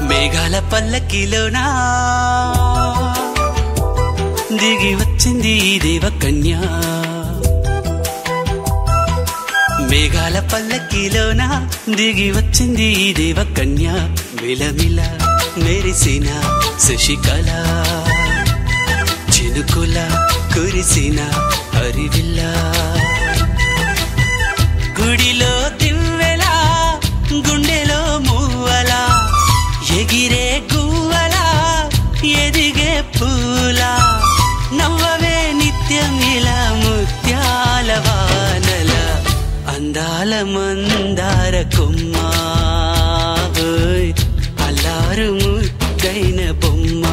మేఘాల పల్లకిలోనా దిగి వచ్చింది దేవకన్య. మేఘాల పల్లకిలోనా దిగి వచ్చింది దేవకన్య. మిలమిల మెరిసిన శశికళ చినుకుల కురిసిన హరివిల్ల. గుడిలో దివ్వెలా గుండెలో మువ్వలా ఎగిరే గువ్వలా ఎదిగే పూలా. నవ్వవే నిత్యం ఇలా ముత్యాల వానల అందాల మందార కొమ్మ అల్లారు ముద్దైన బొమ్మ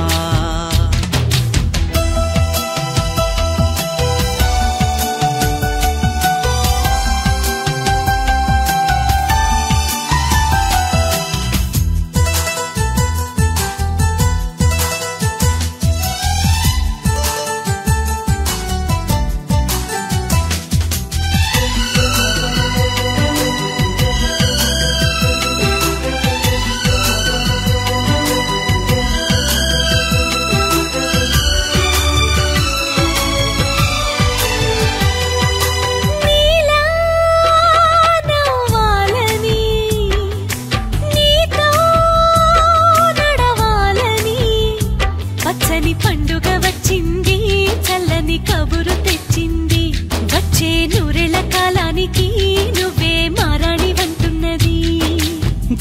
పండుగ వచ్చింది చల్లని కబురు తెచ్చింది వచ్చే నూరెళ్ళ కాలానికి నువ్వే మారాణి వంటున్నది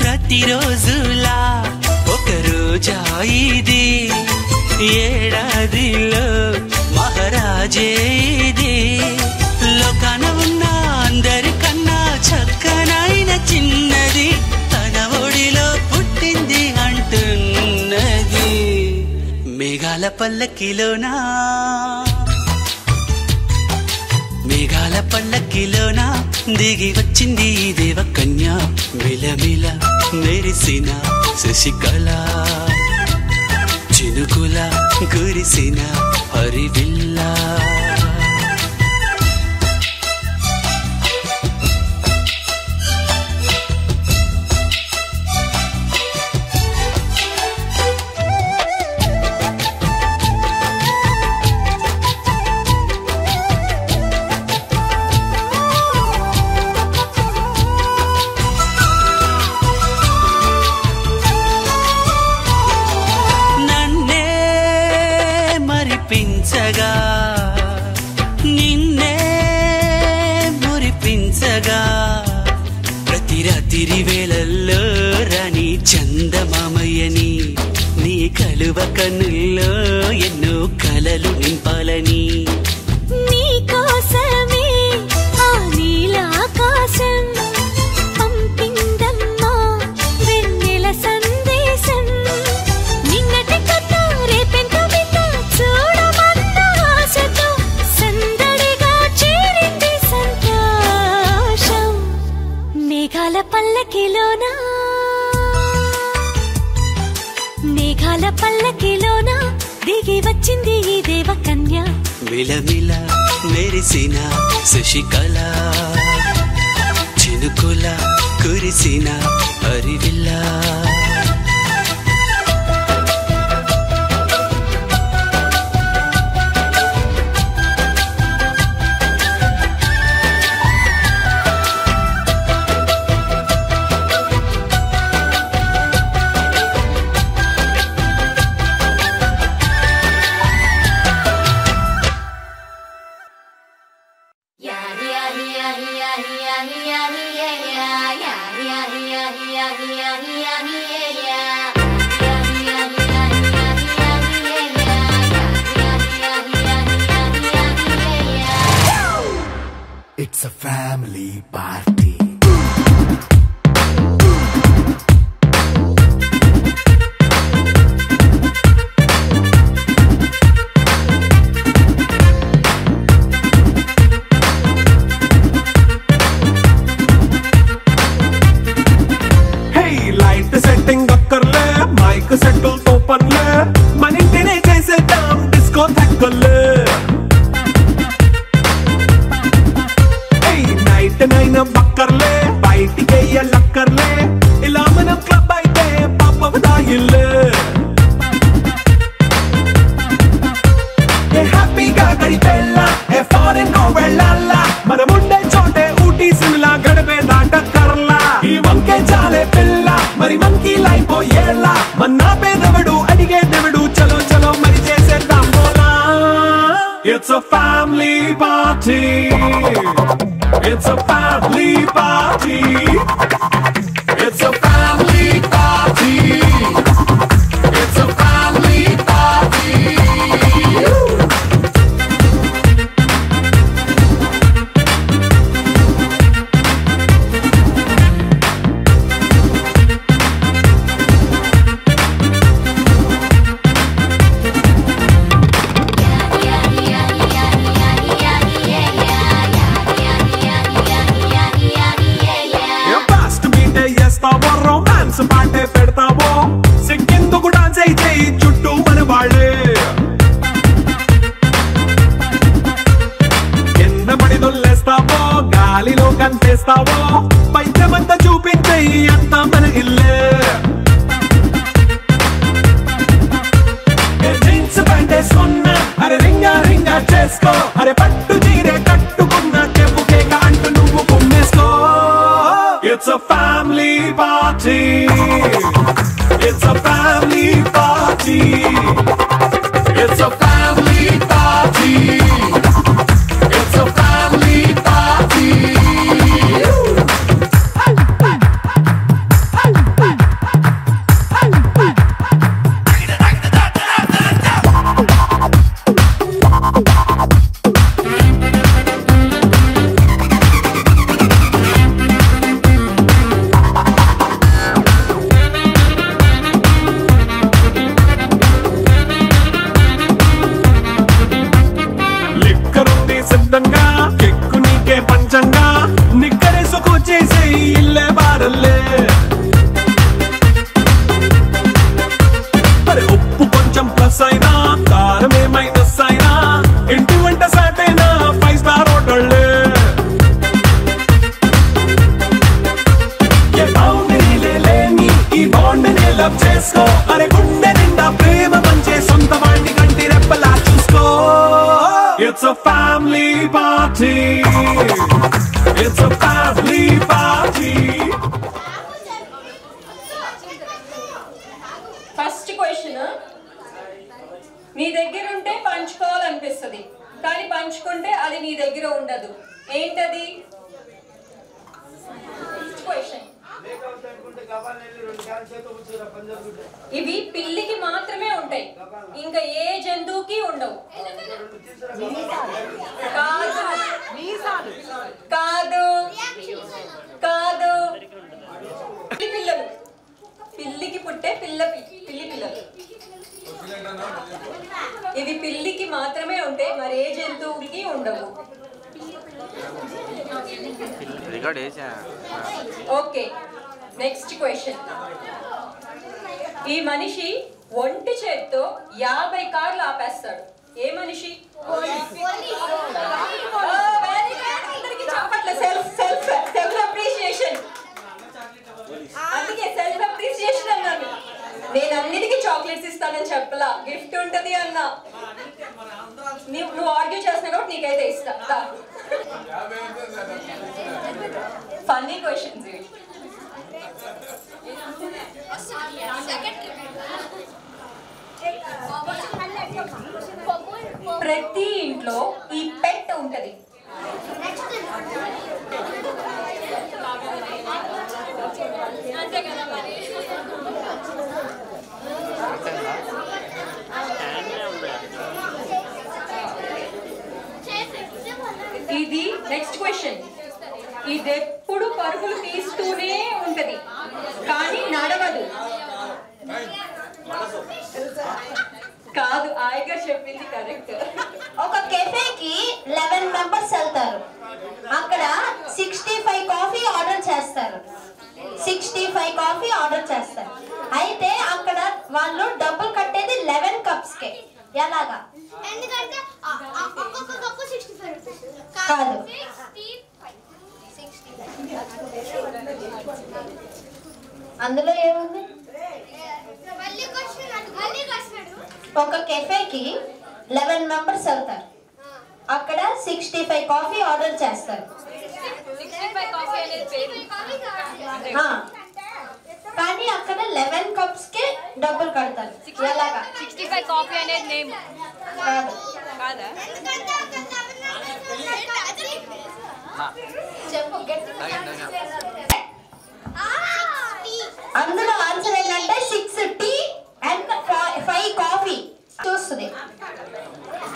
ప్రతిరోజులా ఒక రోజా ఇది ఏడాదిలో మహారాజే ఇది లోకాన ఉన్న అందరికన్నా చక్కనైన చిన్నది తన ఒడిలో పుట్టింది అంటున్నది మేఘాల పల్లకిలోనా మేఘాల పల్లకిలోనా దిగి వచ్చింది దేవకన్య మిలమిల మెరిసిన శశికళ చినుకుల కురిసిన హరివిల్లా నిన్నే మురిపించగా ప్రతి రాత్రి వేళల్లో రాణి చందమామయ్యని నీ కలువ కన్నుల్లో ఎన్నో కలలు నింపాలని నీ కోసమే ఆ నీలాకాశం పంపిందమ్మా వెన్నెల సందేశం నిన్నటి కథ రేపెంత వింత చూడమన్న ఆశతో సందడిగా చేరింది సంతోషం మేఘాల పల్లకిలోనా మేఘాల పల్లకిలోనా దిగి వచ్చింది ఈ దేవకన్య మిలమిల మెరిసిన శశికళ చినుకుల కురిసిన హరివిల్లా It's a family party. Hey, light setting akkarle, mic settle to panle, manintine jaise dam disco thakkale. నైన బక్కర్లే బయటికి లక్కర్లే ఇలా మనం క్లబ్ అయితే పాపదాయిల్లే హ్యాపీగా గడిపెళ్ళ ఏ ఫారెన్ నో వెళ్ళాల మనముండే చోటే ఊటీ సిమ్లా గడిపే దాటక్కర్లా ఈ వంకే చాలే పిల్ల మరి మంకీ లైఫ్ ఏళ్ళ మన్నా పేదవడు అడిగేదెవడు చలో చలో మరి చేసేద్దాం బోలా It's a family party. It's a family party. It's a family party. It's a family party. Romance పాటే పెడతావో సిగ్గెందుకు డాన్స్ అయితే చుట్టూ మన వాళ్ళే కింద పడి దొల్లేస్తావో గాలిలో కనిపిస్తావో పైచమంతా చూపించే అంతా మన ఇల్లే జీన్స్ ప్యాంట్ వేసుకున్నా అరే రింగా రింగా చేసుకో అరే పట్టు చీరే కట్టుకున్నా చెప్పు కేక అంటూ నువ్వు కుమ్మేసుకో It's a family party. It's a family party. It's a family party. It's a family party. కెక్కు నీకే పంచంగా నిక్కరేసుకు చేసే ఇల్లే బారల్లే అరే ఉప్పు కొంచెం ప్లస్ అయినా కారమే మైనస్ అయినా ఇంటి వంట సాటైనా 5 స్టార్ హోటళ్ళే ఏ బౌండరీలే లేని ఈ బాండ్నే లవ్ చేసుకో అరే గుండె నిండా ప్రేమ పంచే సొంత వాడిని కంటి రెప్పలా చూసుకో It's a family party. It's a family party. First question నీ దగ్గర ఉంటే పంచుకోవాలనిపిస్తుంది కానీ పంచుకుంటే అది నీ దగ్గర ఉండదు ఏంటది క్వశ్చన్ ఇవి పిల్లికి మాత్రమే ఉంటాయి ఇంకా ఏ జంతువుకి ఉండవు కాదు కాదు పిల్లలు పిల్లికి పుట్టే పిల్లి పిల్లలు ఇవి పిల్లికి మాత్రమే ఉంటాయి మరి ఏ జంతువుకి ఉండవు ఓకే నెక్స్ట్ క్వశ్చన్ ఈ మనిషి ఒంటి చేత్తో 50 కార్లు ఆపేస్తాడు ఏ మనిషి సెల్ఫ్ అప్రిషియేషన్ అందుకే సెల్ఫ్ అప్రిషియేషన్ అన్నాను నేను అన్నిటికీ చాక్లెట్స్ ఇస్తానని చెప్పలా గిఫ్ట్ ఉంటది అన్నా నువ్వు ఆర్గ్యూ చేస్తున్నా కాబట్టి నీకైతే ఇస్తా ఫన్నీ క్వశ్చన్స్ ప్రతి ఇంట్లో ఈ పెట్ ఉంటది ఇది నెక్స్ట్ క్వశ్చన్ ఇది ఎప్పుడు పరుగులు తీస్తూనే ఉంటది కానీ నడవదు కాదు ఆయగా చెప్పింది కరెక్ట్ ఒక కెఫేకి 11 మెంబర్స్ వెళ్తారు అక్కడ 65 కాఫీ ఆర్డర్ చేస్తారు 65 కాఫీ ఆర్డర్ చేస్తారు అయితే అక్కడ వాళ్ళు డబ్బులు కట్టేది 11 కప్స్ కే ఎలాగా ఎందుకంటే ఒక్కొక్క కప్పు 65 కాదు అందులో ఏముంది ఒక కెఫేకి 11 మెంబర్స్ వెళ్తారు అక్కడ 65 కాఫీ ఆర్డర్ చేస్తారు కానీ అక్కడ 11 కప్స్ కే డబ్బులు కడతారు ఎలాగా 65 కాఫీ అనేది నేమ్ కాదు కాదా చెప్పు అందులో ఆన్సర్ ఏంటంటే 6 టీ అండ్ 5 కాఫీ చూస్తుంది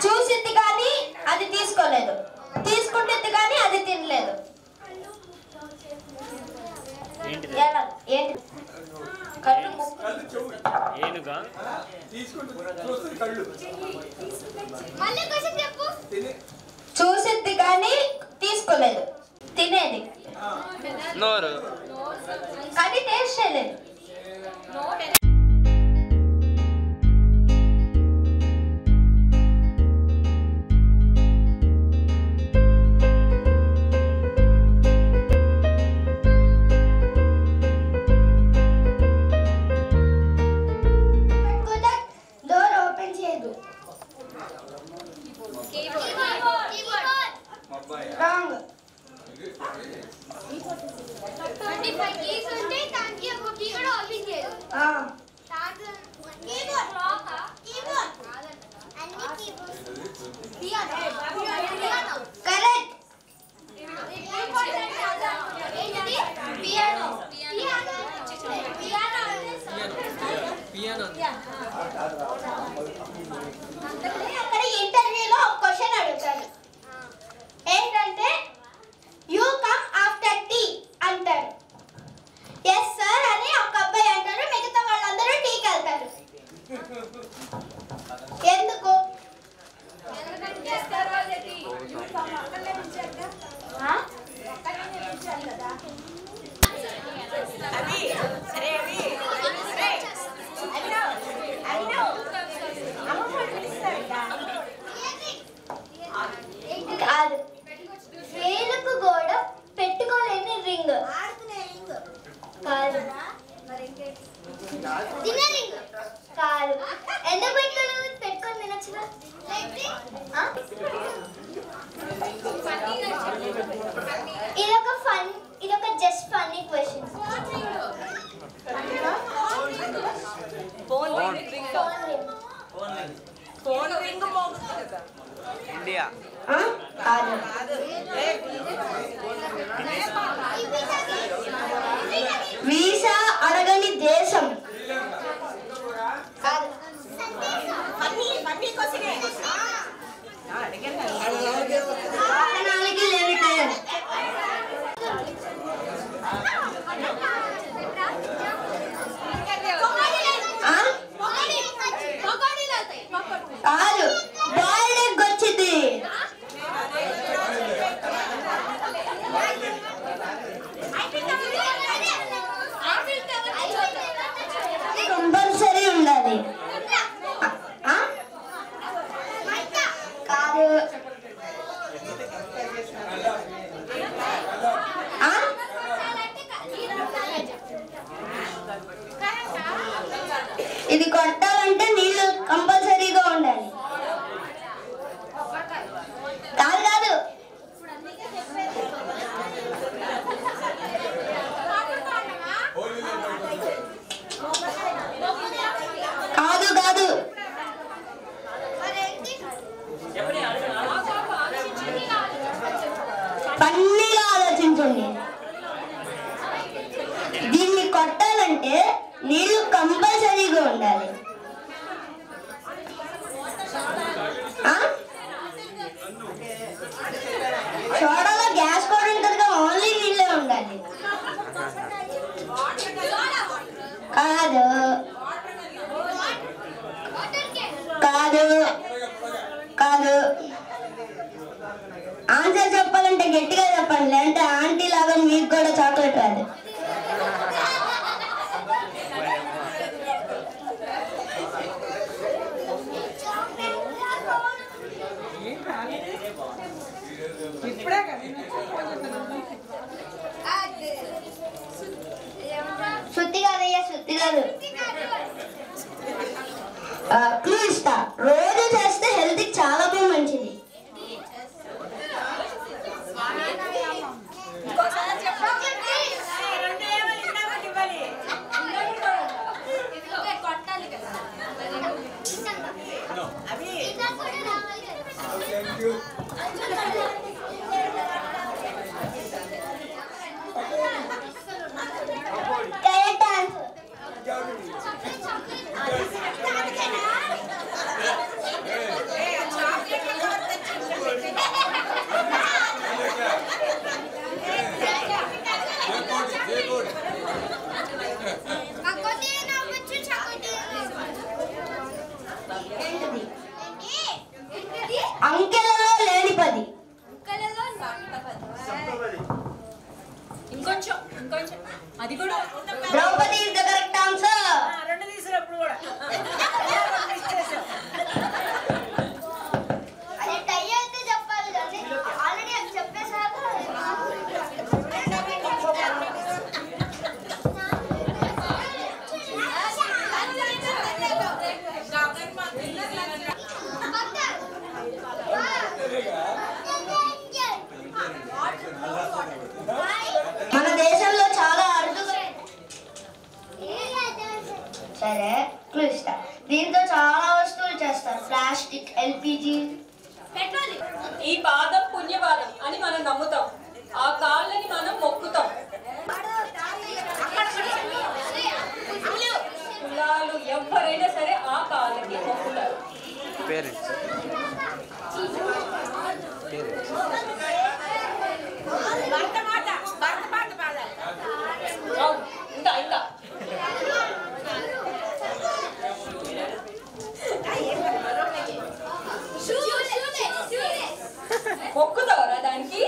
చూసింది కానీ అది తీసుకోలేదు తీసుకుంటుంది కానీ అది తినలేదు ఏంటి చూసిద్ది కానీ తీసుకోలేదు తినేది నోరు కానీ టేస్ట్ చేయలేదు. డోర్ ఓపెన్ చేయదు. రాంగ్. 25 కీస్ ఉంటే దానికి ఒక కీ కూడా ఓపెన్ చేయదు. కీబోర్డ్ అన్ని కీబోర్డ్స్ కరెక్ట్. పియానో అక్కడ ఇంటర్వ్యూలో ఒక క్వశ్చన్ అడుగుతారు. ఏంటంటే యూ కమ్ ఆఫ్టర్ టీ అంటారు. ఎస్ సార్ అని ఒక అబ్బాయి అంటారు. మిగతా వాళ్ళందరూ టీకి వెళ్తారు. ఎందుకు? కాదు. వేలుకు కూడా పెట్టుకోలేని రింగ్. కాదు. కాదు. ఎందుకు పెట్టుకోలేదు? పెట్టుకొని తినొచ్చుగా. ఇదొక జస్ట్ ఫన్నీ క్వశ్చన్. ఇండియా కాదు. వీసా అడగని దేశం. కాదు. వాహనాలకి లేని టైర్. కాదు. బాయిల్ ఎగ్ వచ్చింది. కంపల్సరీ ఉండాలి. కాదు. ఇది కొట్టాలంటే నీళ్ళు కంపల్సరీగా ఉండాలి. కాదు కాదు. కాదు కాదు. ఫన్నీగా ఆలోచించండి. దీన్ని కొట్టాలంటే నీళ్లు కంపల్సరీగా ఉండాలి. సోడాలో గ్యాస్ కూడా ఉంటుంది, ఓన్లీ నీళ్ళే ఉండాలి. కాదు కాదు కాదు. ఆన్సర్ చెప్పాలంటే గట్టిగా చెప్పండి, లేదంటే ఆంటీ లాగా మీకు కూడా చాక్లెట్ రాదు. శృతి కాదయ్యా, శృతి కాదు. క్లూ ఇస్తా. రోజు చేస్తే హెల్త్ కి చాలా బాగా మంచిది. Correct answer. సరే క్లూ ఇస్తా. దీంతో చాలా వస్తువులు చేస్తారు. Plastic, LPG. ఈ పాదం పుణ్యపాదం అని మనం నమ్ముతాం. ఆ కాళ్ళని మనం మొక్కుతాం. కులాలు ఎవరైనా సరే ఆ కాళ్ళకి మొక్కుతారు. ఇంకా ఇంకా మొక్కుతావరా దానికి?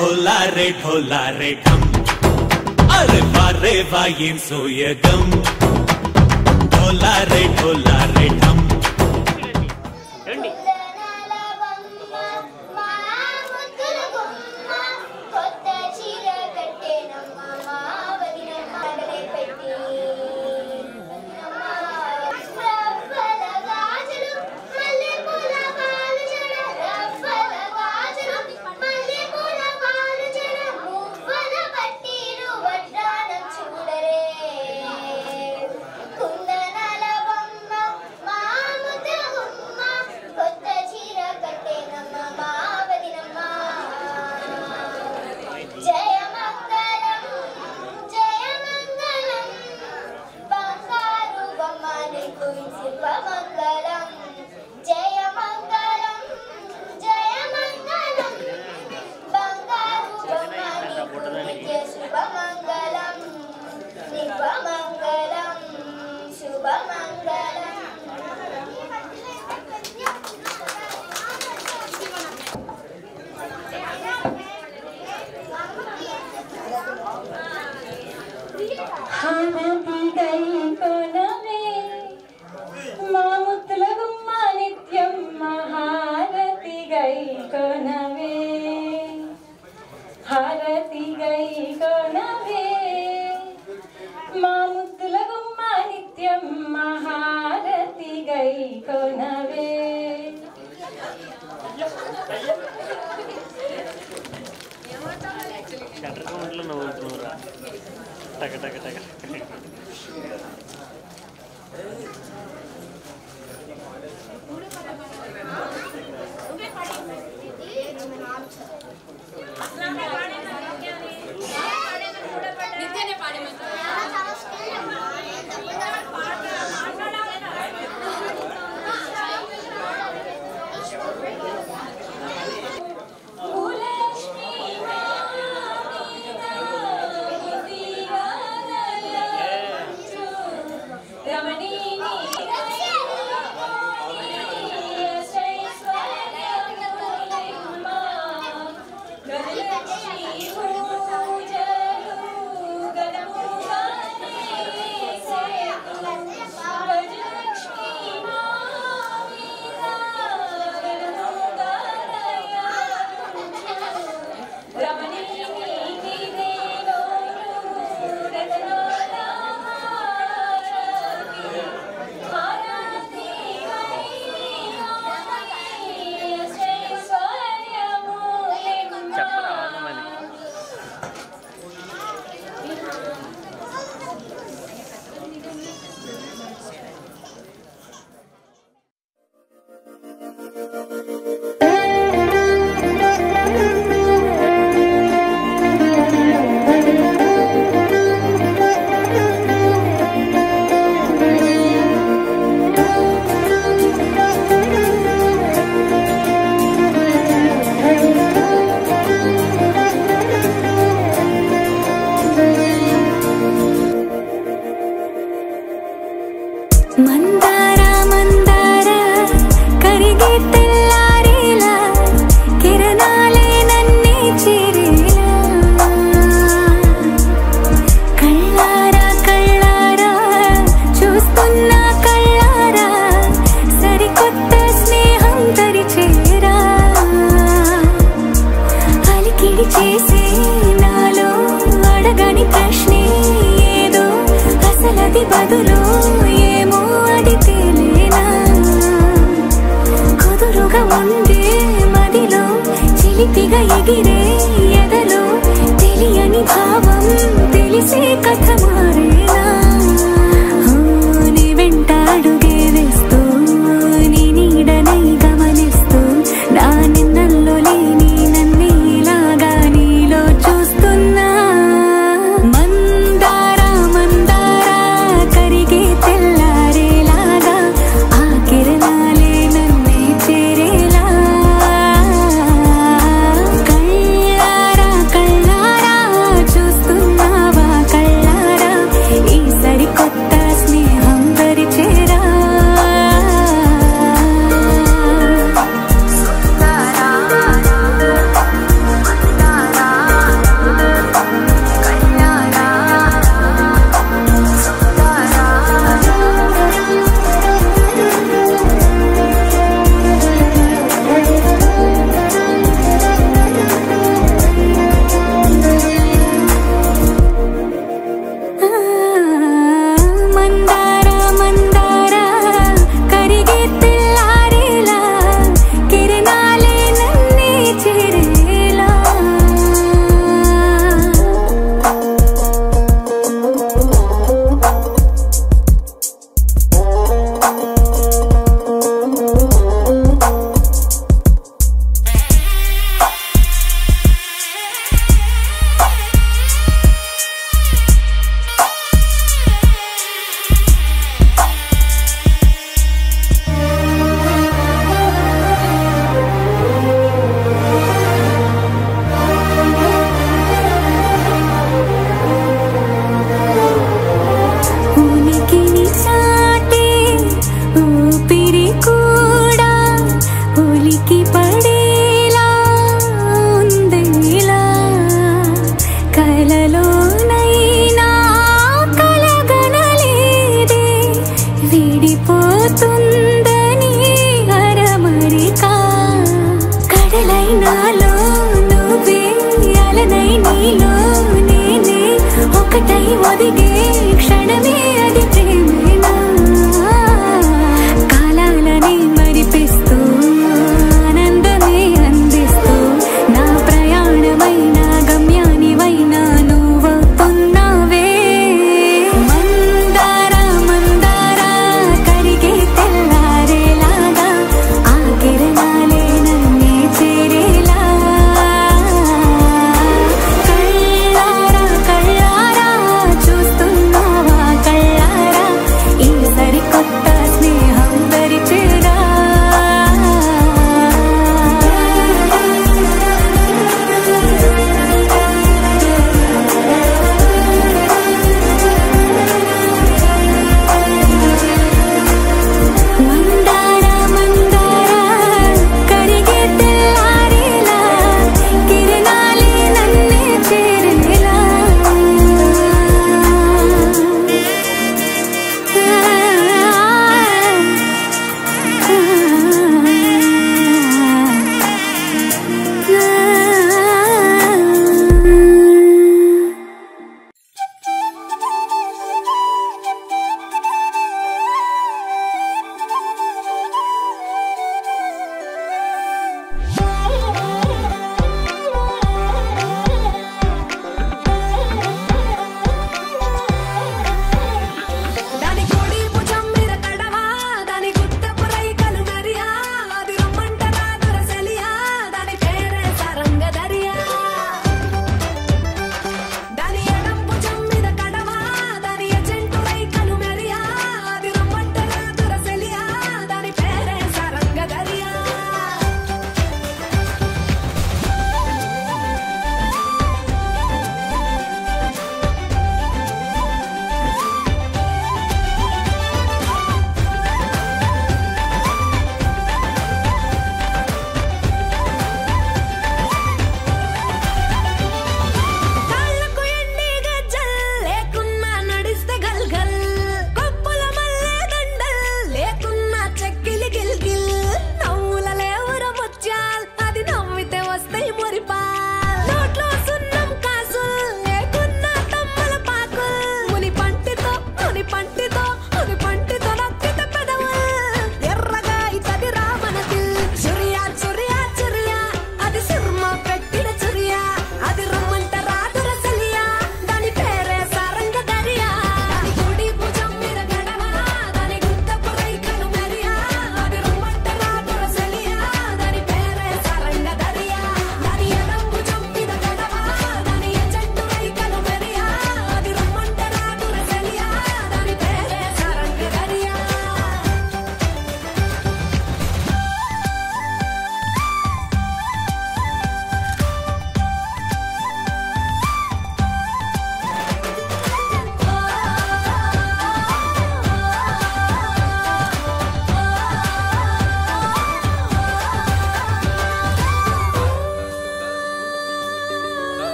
ढोला रे ढम अरे वारे वाइन सोयगम ढोला रे ढम కళ్ళారా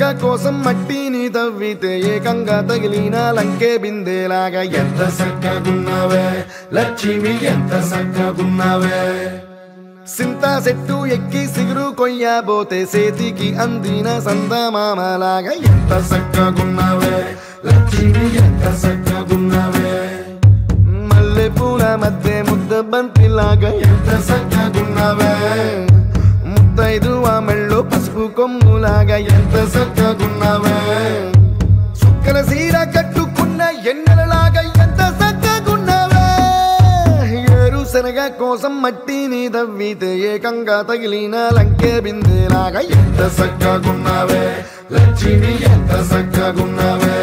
శనగ కోసం మట్టిని తవ్వితే ఏకంగా తగిలిన లంకే బిందేలాగా ఎంత చక్కగున్నావే లక్ష్మి ఎంత చక్కగున్నావే సింతా చెట్టు ఎక్కి సిగురు కొయ్యబోతే చేతికి అందిన సందమామలాగా ఎంత చక్కగున్నావే లక్ష్మి ఎంత చక్కగున్నావే మల్లె పూల మధ్య ముద్ద బంతిలాగా ఎంత చక్కగున్నావే ముద్దైదు ఆ మెళ్ళో పసుపు కొమ్ములాగా ఎంత చక్కగున్నావే చుక్కల సీర కట్టుకున్న ఎన్నెలలాగా ఎంత చక్కగున్నావే ఏరుశనగ కోసం మట్టిని తవ్వితే ఏకంగా తగిలిన లంకే బిందేలాగా ఎంత చక్కగున్నావే లక్ష్మి ఎంత చక్కగున్నావే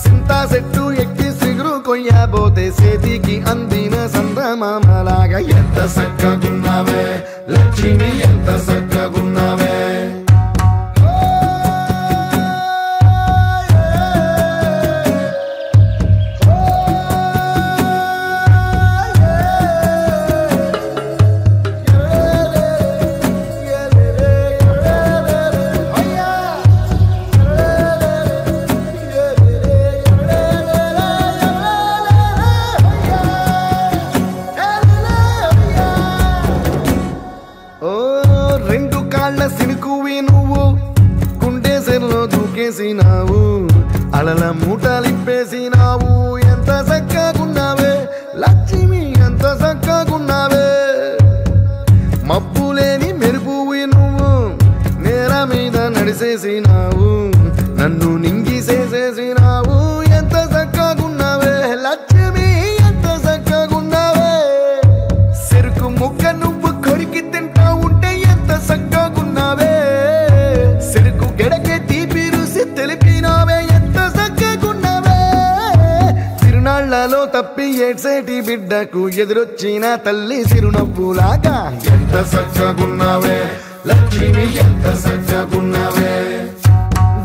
సింతా చెట్టు ఎక్కి సిగురు కొయ్యబోతే చేతికి అందిన సందమామలాగా ఎంత చక్కగున్నావే లక్ష్మి ఎంత చక్కగున్నావే దూకేసినావు అలల మూటలిప్పేసినావు ఎంత చక్కగున్నావే లక్ష్మి ఎంత చక్కగున్నావే మబ్బులేని మెరుపువి నువ్వు నేల మీద నడిసేసినావు నన్ను నింగిసేసేసినావు ఎంత చక్కగున్నావే లక్ష్మి ఎంత చక్కగున్నావే చెరుకు ముక్క నువ్వు కొరికి తింటా ఉంటే ఎంత చక్కగున్నావే చెరుకు గెడకే తీపి రుసి తెలిపినావే ఎంత చక్కగున్నావే తిరునాళ్లలో తప్పి ఏడ్సేటి బిడ్డకు ఎదురొచ్చిన తల్లి చిరునవ్వులాగా ఎంత చక్కగున్నావే లక్ష్మి ఎంత చక్కగున్నావే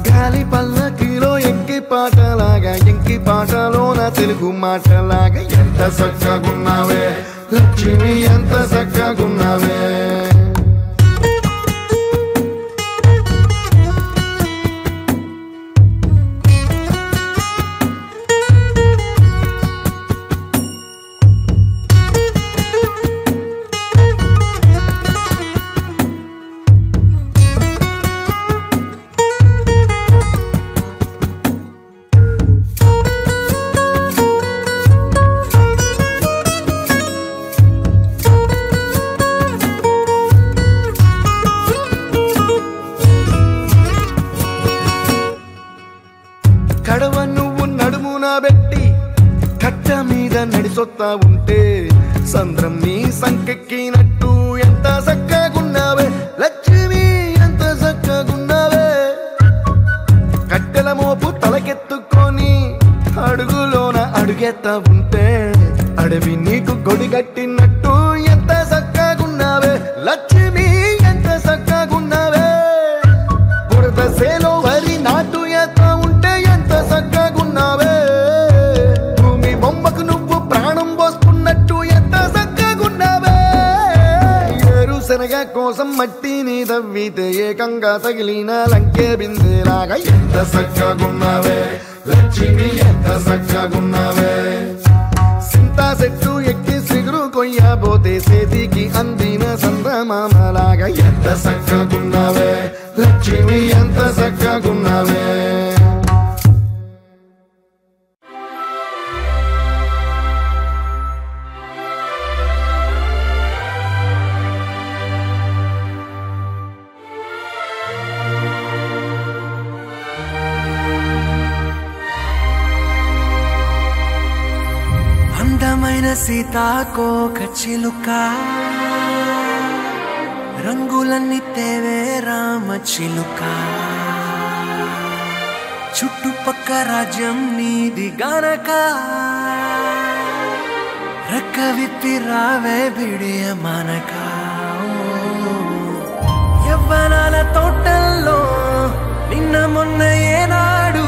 గాలి పల్లకిలో ఎంకి పాటలాగా ఎంకి పాటలోన తెలుగు మాటలాగా ఎంత చక్కగున్నావే లక్ష్మి ఎంత చక్కగున్నావే కడవ నువ్వు నడుమున పెట్టి కట్ట మీద నడిసొత్తా ఉంటే సంద్రం నీ సంకెక్కినట్టు ఎంత చక్కగున్నావే లక్ష్మి ఎంత చక్కగున్నావే కట్టెల మోపు తలకెత్తుకొని అడుగులోన అడుగెత్తా ఉంటే అడవి నీకు గొడిగట్టినట్టు ఎంత చక్కగున్నావే లక్ష్మి ఎంత చక్కగున్నావే బురద సేలో వరి నాటు ఎత్తా ఉంటే ఎంత చక్కగున్నావే భూమి బొమ్మకు నువ్వు ప్రాణం పోస్తున్నట్టు ఎంత చక్కగున్నావే ఏరుశనగ కోసం మట్టిని తవ్వితే ఏకంగా తగిలిన లంకే బిందేలాగా ఎంత చక్కగున్నావే లక్ష్మి ఎంత చక్కగున్నావే సింతా చెట్టు ఎక్కి సిగురు కొయ్యబోతే చేతికి అందిన సందమామలాగా ఎంత చక్కగున్నావే లక్ష్మి ఎంత చక్కగున్నావే అందమైన సీతాకోక చిలుక రంగులన్నీ తేవే రామ చిలుక చుట్టుపక్క రాజ్యం నీది గనక రెక్క విప్పి రావే బిడియ మనక యవ్వనాల తోటల్లో నిన్న మొన్న ఏనాడు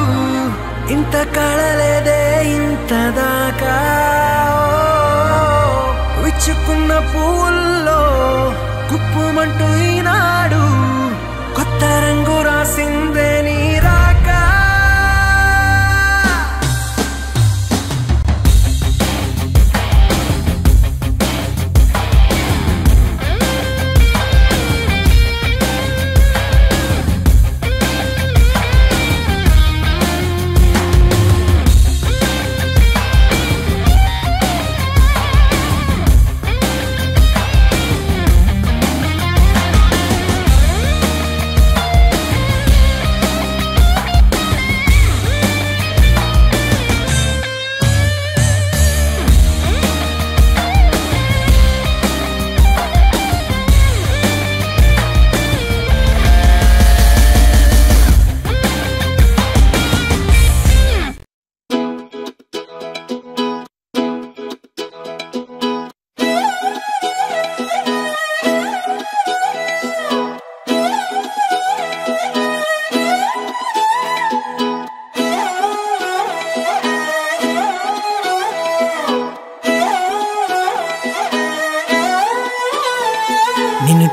ఇంత కళలేదే ఇంత దాకా విచ్చుకున్న పూల్లో కుప్పుమంటూ ఈనాడు కొత్త రంగు రాసిందే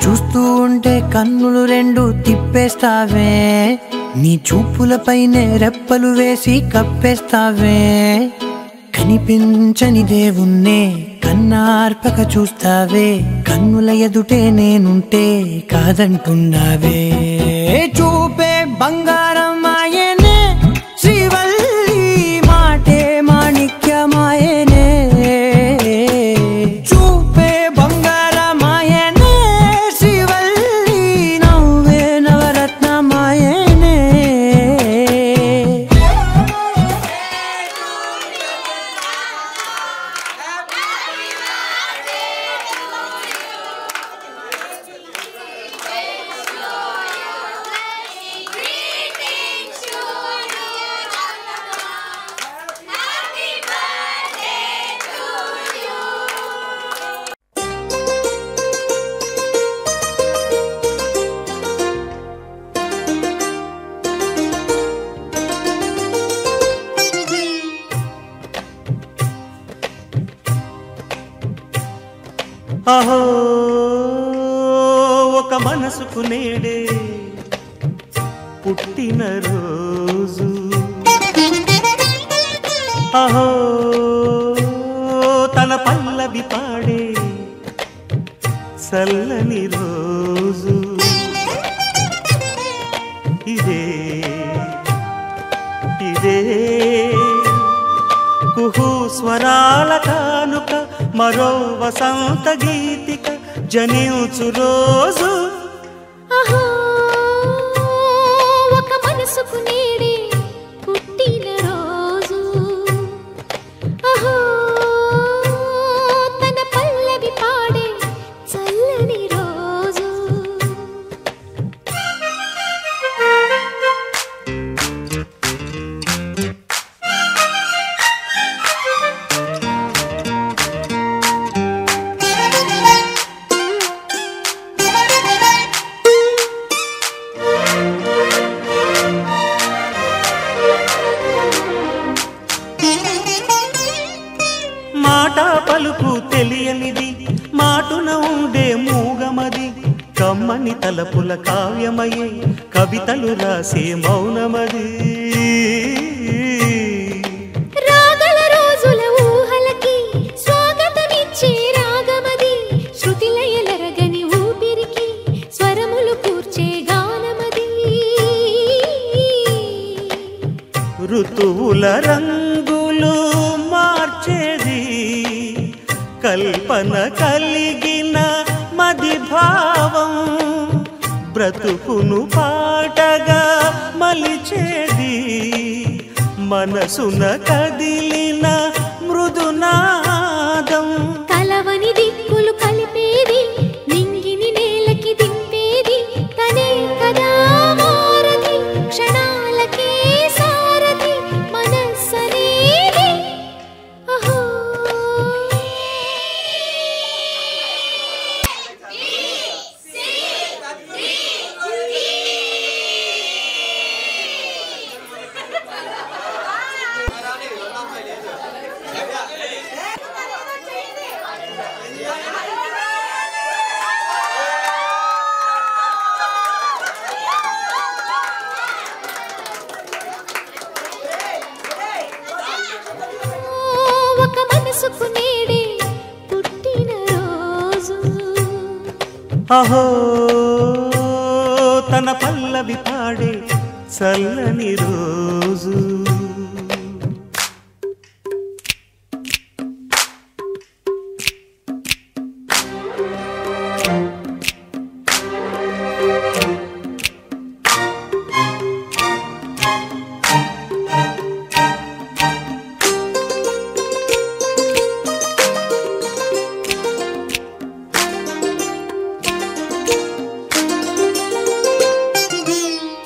చూస్తూ ఉంటే కన్నులు రెండు తిప్పేస్తావే, నీ చూపులపైనే రెప్పలు వేసి కప్పేస్తావే. కనిపించని దేవుణ్ణే కన్నార్పక చూస్తావే, కన్నుల ఎదుటే నేనుంటే కాదంటున్నావే. చూపే బంగారం ఆయనే, శ్రీవల్లి మాటే మాణిక్యమాయనే. చూపే బంగారం ఆయనే, శ్రీవల్లి నవ్వే నవరత్నమాయనే. అహో ఒక మనసుకు నేడే పుట్టిన రోజు, అహో తన పల్లవి పాడే చల్లని రోజు. ఇదే ఇదే కుహు స్వరాల కానుక, మరో వసంత గీతిక జనించు రోజు. అహో ఒక మనసుకు నేడే పుట్టిన రోజు, అహో తన పల్లవి పాడే చల్లని రోజు. మాట పలుకు తెలియనిది, మాటున ఉండే మూగమది, కమ్మని తలపుల కావ్యమయే కవితలు రాసే మౌనమది. రాగల రోజుల ఊహలకి స్వాగతమిచ్చే రాగమది, శృతిలయలరగని ఊపిరికి స్వరములు కూర్చే గానమది. ఋతువుల రంగులు మార్చేది, కల్పన కలిగిన మది భావం, బ్రతుకును పాటగా మలిచేది, మనసున కదిలిన మృదునాదం. కలవని దిక్కులు కలిపేది, నింగిని నేలకి దింపేది, తనే కదా మారది, క్షణాలకే సారథి మనస్సనేది. అహో ఒక మనసుకు నేడే పుట్టిన రోజు, అహో తన పల్లవి పాడే చల్లని రోజు.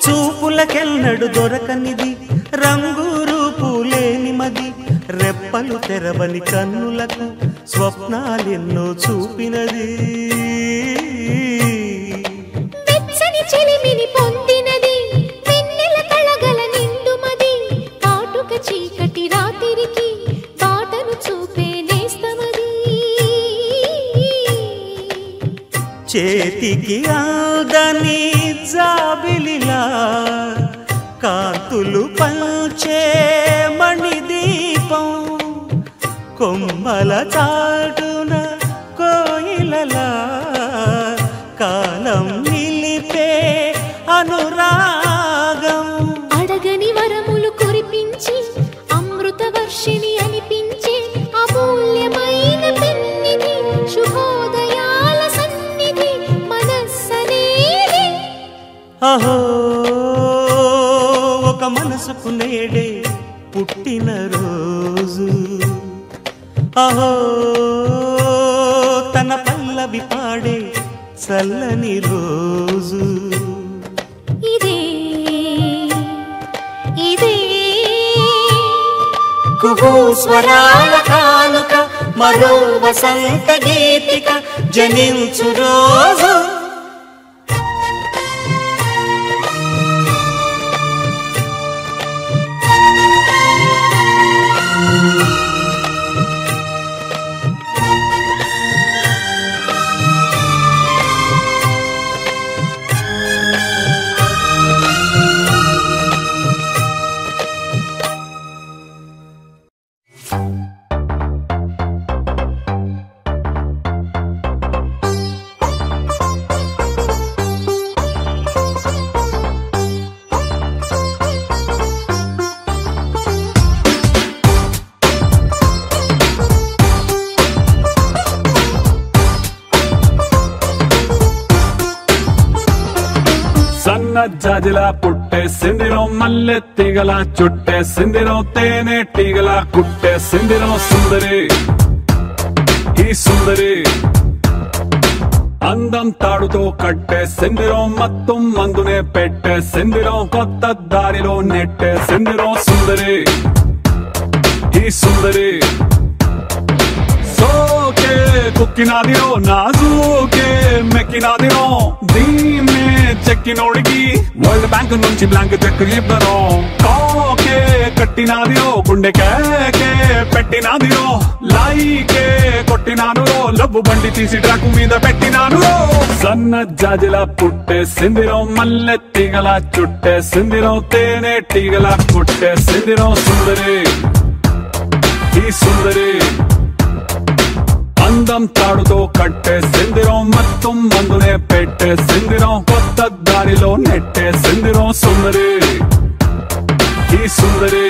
చూపులకెన్నడు దొరకనిది, రంగు రూపు లేని మది, రెప్పలు తెరవని కన్నులకు స్వప్నాలెన్నో చూపినది. వెచ్చని చెలిమిని పొందినది, వెన్నెల కళగల నిండుమది, కాటుక చీకటి రాత్రికి బాటను చూపే నేస్తమది. చేతికి అందని జాబిలిలా కాంతులు పంచే మణిదీపం కొమ్మల చాటున కోయిలలా కాలం నిలిపే అనురాగం అడగని వరములు కురిపించి అమృత వర్షిణి అనిపించే అమూల్యమైన పెన్నిధి శుభోదయాల సన్నిధి మనస్సనేది అహో ఒక మనసుకు నేడే పుట్టిన రోజు అహో తన పల్లవి పాడే చల్లని రోజు ఇదే ఇదే కుహూ స్వరాల కానుక మరో వసంత గీతిక జనించు రోజు జాజిలా పుట్టేసిందిరో మల్లె తీగల చుట్టేసిందిరో తేనె టీగల కుట్టేసిందిరో సుందరి ఈ సుందరి అందం తాడుతో కట్టేసిందిరో మత్తం మందునే పెట్టేసిందిరో కొత్త దారిలో నెట్టేసిందిరో సుందరి ఈ సుందరి సోకే కుక్కినాదిరో నాజూకే మెక్కినాదిరో దీన్నే చెక్కినోడికి వరల్డ్ బ్యాంక్ నుంచి బ్లాంక్ చెక్ ఇవ్వను కాకే కట్టినాదిరో గుండెకే పెట్టినాదిరో లైకే కొట్టినాను లవ్వు బండి తీసి ట్రాక్ మీద పెట్టినాను సన్న జాజిలా పుట్టేసిందిరో మల్లె తీగల చుట్టేసిందిరో తేనె టీగల కుట్టేసిందిరో సుందరి ఈ సుందరి అందం తాడుతో కట్టేసిందిరో మత్తం మందునే పెట్టేసిందిరో కొత్త దారిలో నెట్టేసిందిరో సుందరి ఈ సుందరి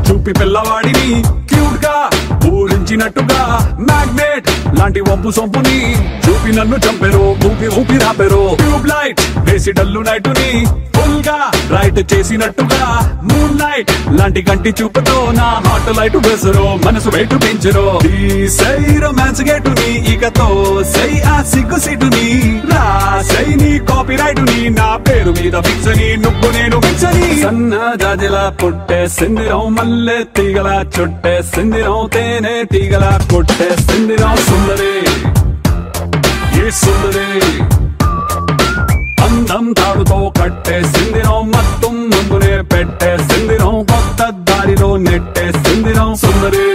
చూపి పిల్లవాడిని క్యూట్ గా ఊరించినట్టుగా మ్యాగ్నెట్ లాంటి వంపు సొంపుని చూపి నన్ను చంపెరు ఊపి ఊపి రాపెరు ట్యూబ్ లైట్ వేసి డల్లు నైటుని ఫుల్ గా రైట్ చేసినట్టుగా మూన్ లైట్ లాంటి కంటి చూపుతో నా హార్ట్ లైట్ వేసరు మనసు వెయిట్ పెంచరు ఈ సై రొమాన్స్ గేటుని ఇకతో సై ఆ సిగ్గు సీటుని రా సై నీ కాపీ రైటుని నా పేరు మీద ఫిక్స్ అని నువ్వు నేను ఫిక్స్ అని సన్న జాజిలా పుట్టేసిందిరో మల్లె తీగల చుట్టేసిందిరో తేనె తీగల కొట్టేసిందిరో సుందరి ఈ సుందరి అందం తాడుతో కట్టేసిందిరో మత్తం ముందునే పెట్టేసిందిరో కొత్త దారిలో నెట్టేసిందిరో సుందరి